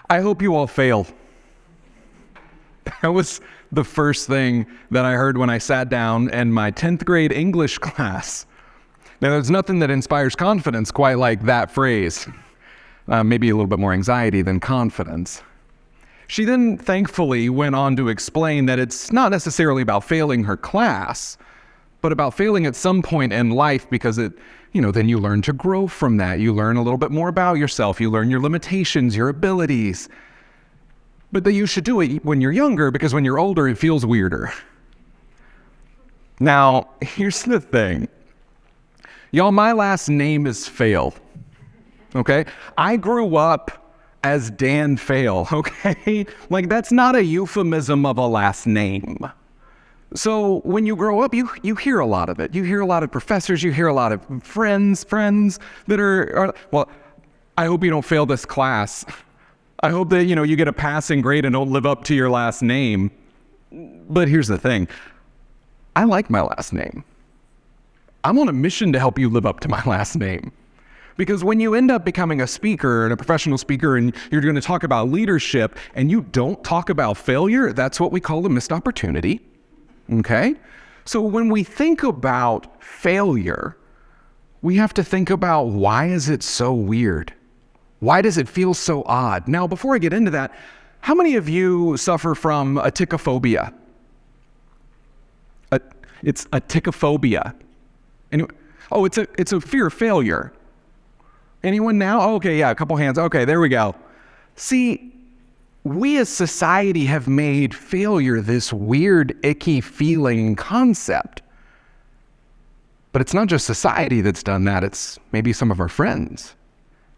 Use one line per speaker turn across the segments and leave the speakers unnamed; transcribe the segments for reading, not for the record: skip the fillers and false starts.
I hope you all fail. That was the first thing that I heard when I sat down in my 10th grade English class. Now, there's nothing that inspires confidence quite like that phrase. Maybe a little bit more anxiety than confidence. She then thankfully went on to explain that it's not necessarily about failing her class, but about failing at some point in life because then you learn to grow from that. You learn a little bit more about yourself. You learn your limitations, your abilities. But that you should do it when you're younger because when you're older, it feels weirder. Now, here's the thing. Y'all, my last name is Faill, okay? I grew up as Dan Faill, okay? Like, that's not a euphemism of a last name. So when you grow up, you hear a lot of it. You hear a lot of professors, you hear a lot of friends that are well, I hope you don't fail this class. I hope that, you get a passing grade and don't live up to your last name. But here's the thing. I like my last name. I'm on a mission to help you live up to my last name. Because when you end up becoming a speaker and a professional speaker and you're going to talk about leadership and you don't talk about failure, that's what we call a missed opportunity. Okay? So when we think about failure, we have to think about why is it so weird? Why does it feel so odd? Now, before I get into that, how many of you suffer from aticophobia? It's aticophobia. Anyway, it's a fear of failure. Anyone now? Oh, okay, yeah, a couple hands. Okay, there we go. See, we as society have made failure this weird, icky feeling concept. But it's not just society that's done that. It's maybe some of our friends,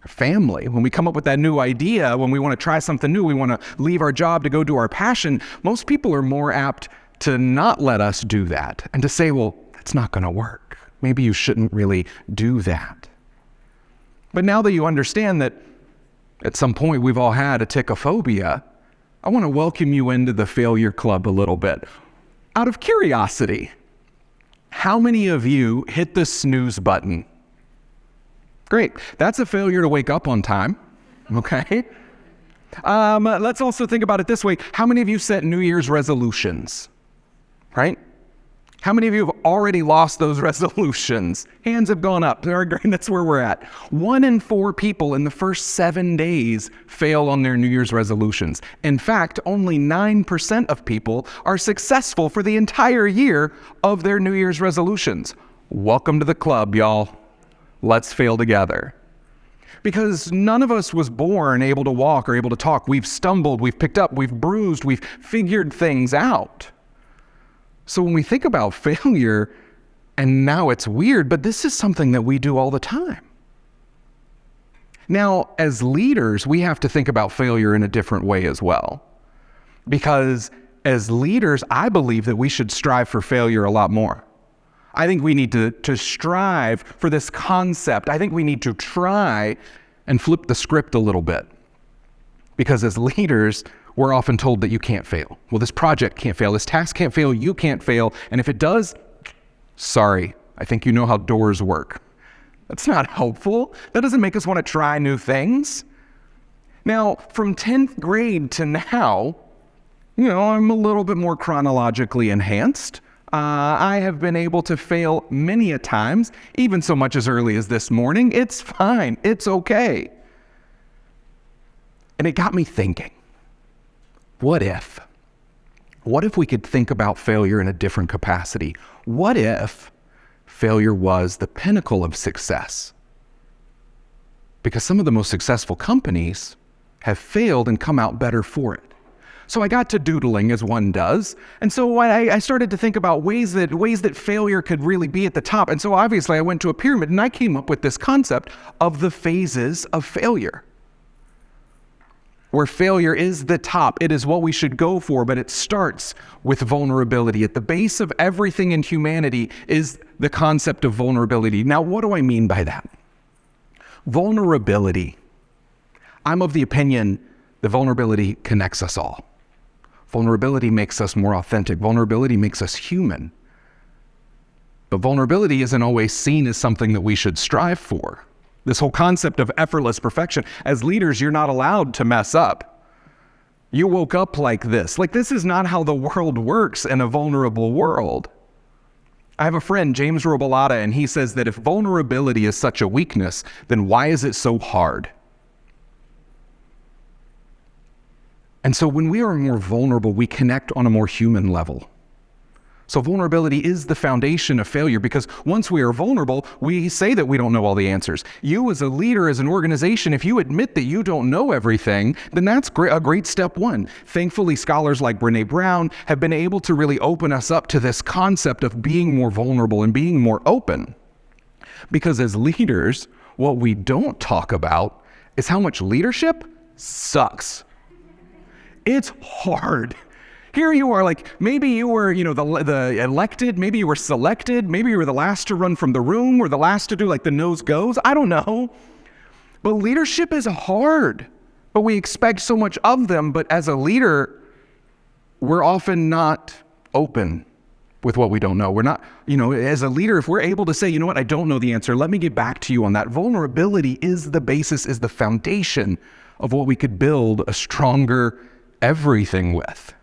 our family. When we come up with that new idea, when we want to try something new, we want to leave our job to go do our passion, most people are more apt to not let us do that and to say, well, that's not going to work. Maybe you shouldn't really do that. But now that you understand that at some point we've all had aticophobia, I want to welcome you into the failure club a little bit. Out of curiosity, how many of you hit the snooze button? Great. That's a failure to wake up on time. Okay. Let's also think about it this way. How many of you set New Year's resolutions? Right? How many of you have already lost those resolutions? Hands have gone up. That's where we're at. 1 in 4 people in the first 7 days fail on their New Year's resolutions. In fact, only 9% of people are successful for the entire year of their New Year's resolutions. Welcome to the club, y'all. Let's fail together. Because none of us was born able to walk or able to talk. We've stumbled, we've picked up, we've bruised, we've figured things out. So when we think about failure, and now it's weird, but this is something that we do all the time. Now, as leaders, we have to think about failure in a different way as well. Because as leaders, I believe that we should strive for failure a lot more. I think we need to strive for this concept. I think we need to try and flip the script a little bit. Because as leaders, we're often told that you can't fail. Well, this project can't fail. This task can't fail. You can't fail. And if it does, sorry, I think you know how doors work. That's not helpful. That doesn't make us want to try new things. Now, from 10th grade to now, I'm a little bit more chronologically enhanced. I have been able to fail many a times, even so much as early as this morning. It's fine. It's okay. And it got me thinking. What if we could think about failure in a different capacity? What if failure was the pinnacle of success? Because some of the most successful companies have failed and come out better for it. So I got to doodling, as one does. And so I started to think about ways that failure could really be at the top. And so obviously I went to a pyramid and I came up with this concept of the phases of failure, where failure is the top. It is what we should go for, but it starts with vulnerability. At the base of everything in humanity is the concept of vulnerability. Now, what do I mean by that? Vulnerability. I'm of the opinion that vulnerability connects us all. Vulnerability makes us more authentic. Vulnerability makes us human. But vulnerability isn't always seen as something that we should strive for. This whole concept of effortless perfection. As leaders, you're not allowed to mess up. You woke up like this. Like, this is not how the world works in a vulnerable world. I have a friend, James Robalata, and he says that if vulnerability is such a weakness, then why is it so hard? And so when we are more vulnerable, we connect on a more human level. So vulnerability is the foundation of failure, because once we are vulnerable, we say that we don't know all the answers. You as a leader, as an organization, if you admit that you don't know everything, then that's a great step one. Thankfully, scholars like Brené Brown have been able to really open us up to this concept of being more vulnerable and being more open. Because as leaders, what we don't talk about is how much leadership sucks. It's hard. Here you are, like, maybe you were, the elected, maybe you were selected, maybe you were the last to run from the room or the last to do like the nose goes. I don't know. But leadership is hard, but we expect so much of them. But as a leader, we're often not open with what we don't know. We're not, as a leader, if we're able to say, you know what, I don't know the answer, let me get back to you on that. Vulnerability is the basis, is the foundation of what we could build a stronger everything with.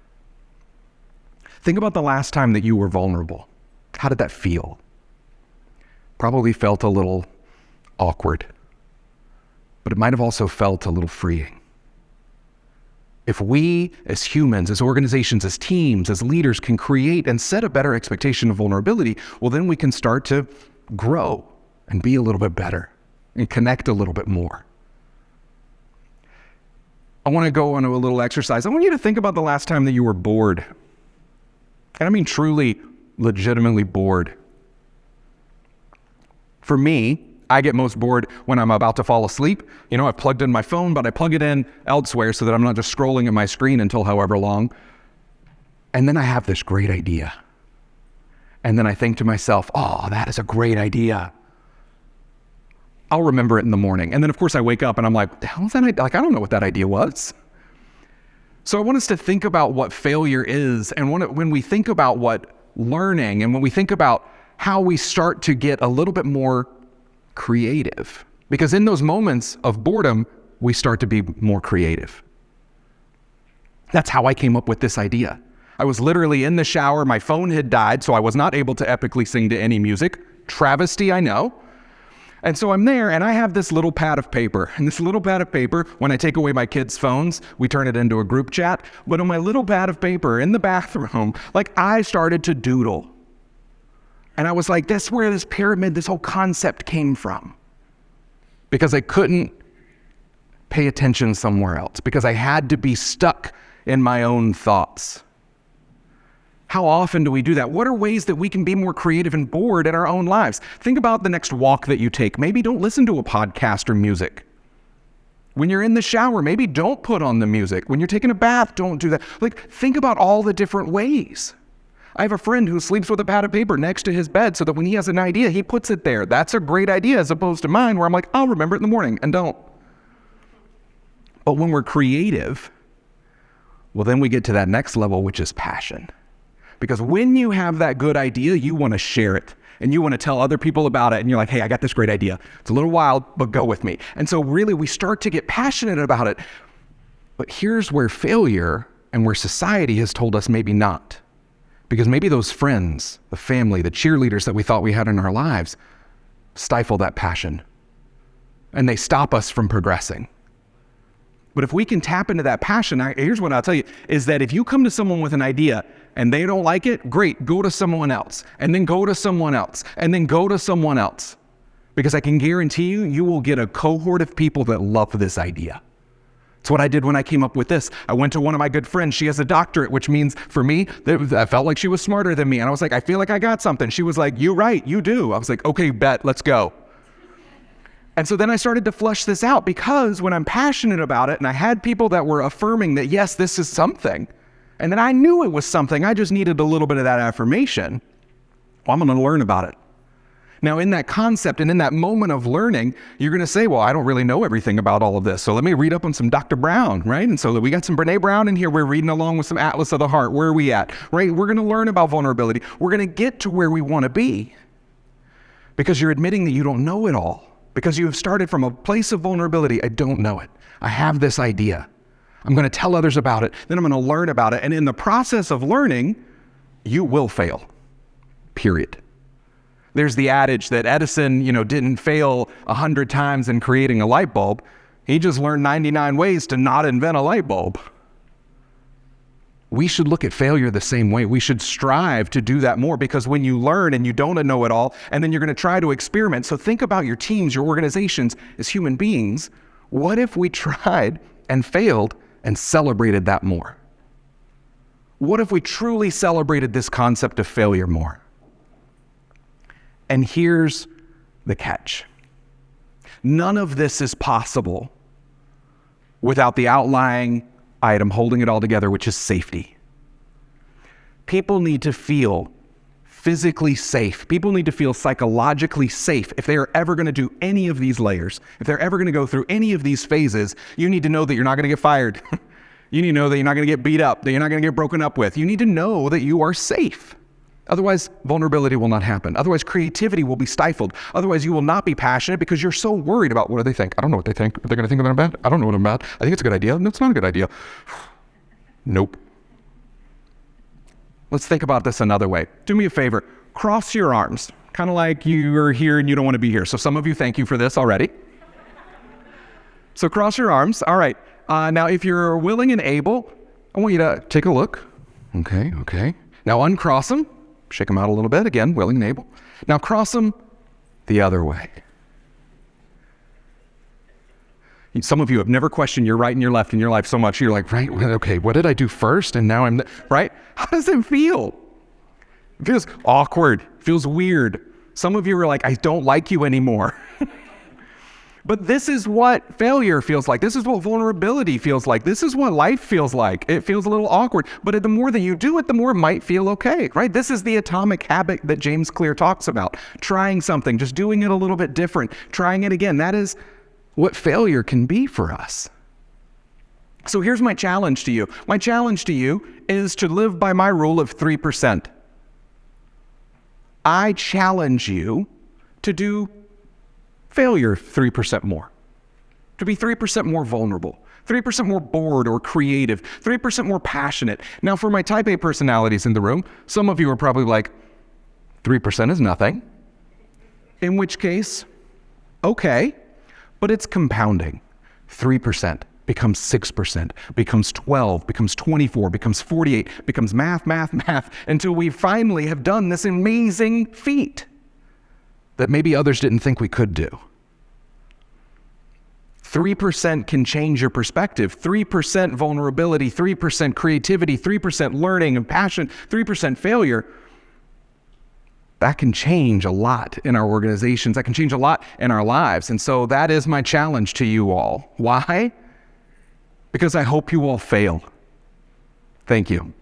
Think about the last time that you were vulnerable. How did that feel? Probably felt a little awkward, but it might have also felt a little freeing. If we as humans, as organizations, as teams, as leaders can create and set a better expectation of vulnerability, well, then we can start to grow and be a little bit better and connect a little bit more. I want to go on to a little exercise. I want you to think about the last time that you were bored. And I mean truly, legitimately bored. For me, I get most bored when I'm about to fall asleep. I've plugged in my phone, but I plug it in elsewhere so that I'm not just scrolling at my screen until however long. And then I have this great idea. And then I think to myself, oh, that is a great idea. I'll remember it in the morning. And then, of course, I wake up and I'm like, the hell is that idea? Like, I don't know what that idea was. So I want us to think about what failure is, and when we think about what learning, and when we think about how we start to get a little bit more creative. Because in those moments of boredom, we start to be more creative. That's how I came up with this idea. I was literally in the shower, my phone had died, so I was not able to epically sing to any music. Travesty, I know. And so I'm there, and I have this little pad of paper. And this little pad of paper, when I take away my kids' phones, we turn it into a group chat. But on my little pad of paper in the bathroom, I started to doodle. And I was like, that's where this pyramid, this whole concept came from. Because I couldn't pay attention somewhere else. Because I had to be stuck in my own thoughts. How often do we do that? What are ways that we can be more creative and bored in our own lives? Think about the next walk that you take. Maybe don't listen to a podcast or music. When you're in the shower, maybe don't put on the music. When you're taking a bath, don't do that. Think about all the different ways. I have a friend who sleeps with a pad of paper next to his bed so that when he has an idea, he puts it there. That's a great idea, as opposed to mine where I'm like, I'll remember it in the morning, and don't. But when we're creative, well, then we get to that next level, which is passion. Because when you have that good idea, you want to share it and you want to tell other people about it. And you're like, hey, I got this great idea. It's a little wild, but go with me. And so really we start to get passionate about it. But here's where failure and where society has told us maybe not. Because maybe those friends, the family, the cheerleaders that we thought we had in our lives stifle that passion. And they stop us from progressing. But if we can tap into that passion, here's what I'll tell you, is that if you come to someone with an idea and they don't like it, great, go to someone else, and then go to someone else, and then go to someone else. Because I can guarantee you, you will get a cohort of people that love this idea. It's what I did when I came up with this. I went to one of my good friends. She has a doctorate, which means for me, I felt like she was smarter than me. And I was like, I feel like I got something. She was like, you're right, you do. I was like, okay, bet, let's go. And so then I started to flush this out, because when I'm passionate about it and I had people that were affirming that, yes, this is something, and then I knew it was something, I just needed a little bit of that affirmation, well, I'm going to learn about it. Now, in that concept and in that moment of learning, you're going to say, well, I don't really know everything about all of this, so let me read up on some Dr. Brown, right? And so we got some Brené Brown in here. We're reading along with some Atlas of the Heart. Where are we at, right? We're going to learn about vulnerability. We're going to get to where we want to be, because you're admitting that you don't know it all. Because you have started from a place of vulnerability. I don't know it. I have this idea. I'm going to tell others about it. Then I'm going to learn about it. And in the process of learning, you will fail, period. There's the adage that Edison, didn't fail 100 times in creating a light bulb. He just learned 99 ways to not invent a light bulb. We should look at failure the same way. We should strive to do that more, because when you learn and you don't know it all, and then you're going to try to experiment. So think about your teams, your organizations as human beings. What if we tried and failed and celebrated that more? What if we truly celebrated this concept of failure more? And here's the catch. None of this is possible without the outlying item holding it all together, which is safety. People need to feel physically safe. People need to feel psychologically safe. If they are ever going to do any of these layers, if they're ever going to go through any of these phases, you need to know that you're not going to get fired. You need to know that you're not going to get beat up, that you're not going to get broken up with. You need to know that you are safe. Otherwise, vulnerability will not happen. Otherwise, creativity will be stifled. Otherwise, you will not be passionate because you're so worried about what do they think. I don't know what they think. Are they going to think that I'm bad? I don't know what I'm bad. I think it's a good idea. No, it's not a good idea. Nope. Let's think about this another way. Do me a favor. Cross your arms. Kind of like you are here and you don't want to be here. So some of you, thank you for this already. So cross your arms. All right. Now, if you're willing and able, I want you to take a look. Okay. Now uncross them. Shake them out a little bit. Again, willing and able. Now cross them the other way. Some of you have never questioned your right and your left in your life so much. You're like, right, okay, what did I do first? And now right? How does it feel? It feels awkward. It feels weird. Some of you are like, I don't like you anymore. But this is what failure feels like. This is what vulnerability feels like. This is what life feels like. It feels a little awkward, but the more that you do it, the more it might feel okay, right? This is the atomic habit that James Clear talks about. Trying something, just doing it a little bit different, trying it again. That is what failure can be for us. So here's my challenge to you. My challenge to you is to live by my rule of 3%. I challenge you to do failure 3% more, to be 3% more vulnerable, 3% more bored or creative, 3% more passionate. Now, for my type A personalities in the room, some of you are probably like, 3% is nothing. In which case, okay, but it's compounding. 3% becomes 6%, becomes 12, becomes 24, becomes 48, becomes math, until we finally have done this amazing feat that maybe others didn't think we could do. 3% can change your perspective. 3% vulnerability, 3% creativity, 3% learning and passion, 3% failure. That can change a lot in our organizations. That can change a lot in our lives. And so that is my challenge to you all. Why? Because I hope you all fail. Thank you.